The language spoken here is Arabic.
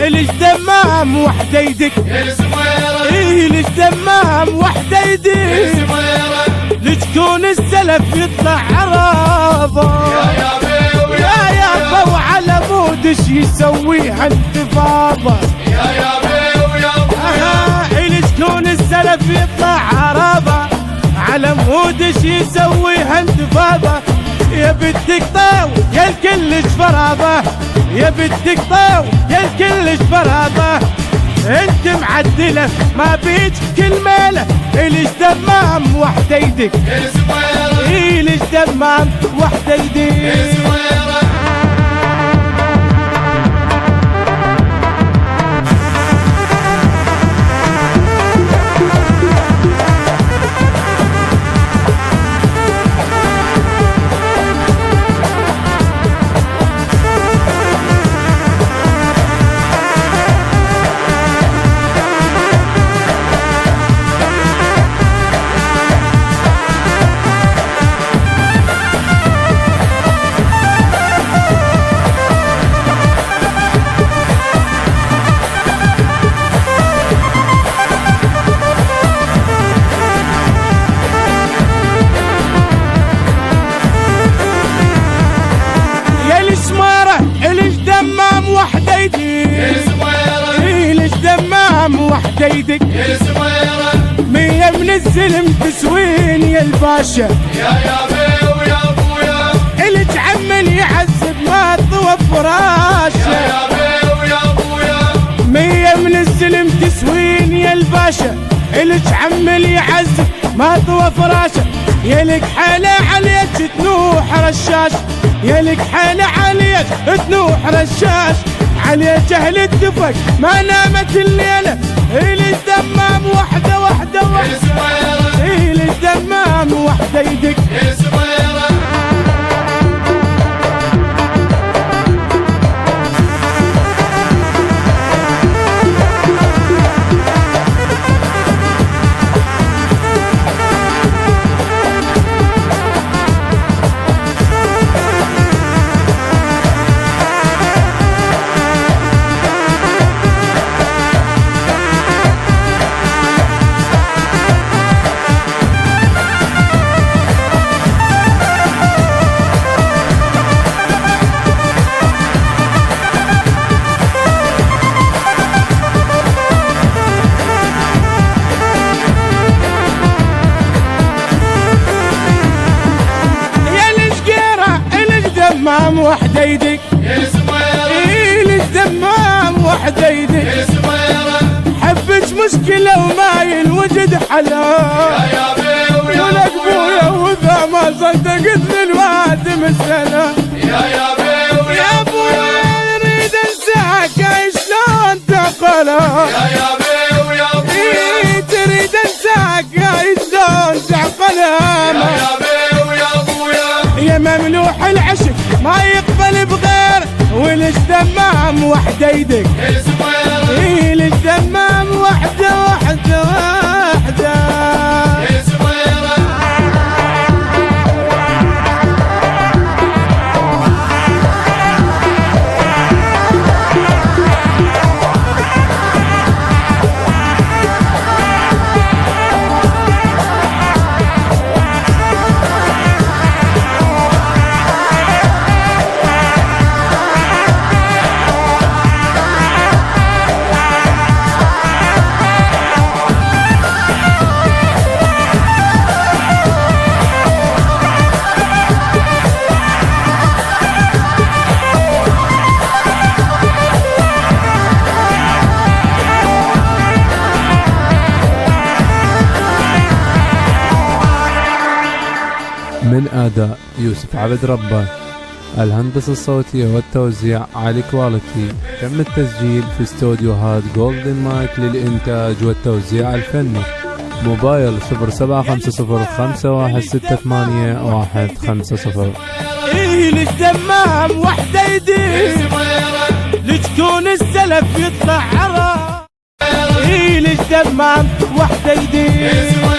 ليش دمام وحده يدق ليش دمام وحده يدق ليش كون السلف يطلع عرابه يا يابا وعلى مودش يسويها انتفاضه ليش كون السلف يطلع عرابه على مودش يسويها انتفاضه يا بدك طاو يا الكلش فرابه يا بدك طاو يا الكلش فرابه انت معدله ما بيك كل ماله ليش دمام وحده يدك ليش دمام وحده يدك وحده يدق ليش دمام وحده يدق مية من الزلم تسوين يا الباشا يا بي ويا ابويا اللي تعمل يعذب ما طوى فراشه يا بي ويا ابويا مية من الزلم تسوين يا الباشا اللي تعمل يعذب ما طوى فراشه يلك حالة عليك تنوح رشاش يلك حالة عليك تنوح رشاش عليه جهل الدفق ما نامت الليلة ليش دمام وحده وحده ليش دمام وحده يدق دمام وحده يدق ليش دمام وحده يدق حبك مشكله وما ينوجد حلها ولك بويا وذا ما صدقت للوادم السنه يا بويا يريد انساك شلون تعقلها تريد انساك شلون تعقلها يا مملوح العشق ما يقبل بغير وليش دمام وحده يدق ليش دمام وحده وحده من أداء يوسف عبد ربه، الهندسة الصوتية والتوزيع علي كواليتي. تم التسجيل في استوديوهات جولدن مايك للإنتاج والتوزيع الفني. موبايل 0754168150. ليش دمام وحده يدق لتكون السلف يطلع عرا ليش دمام وحده يدق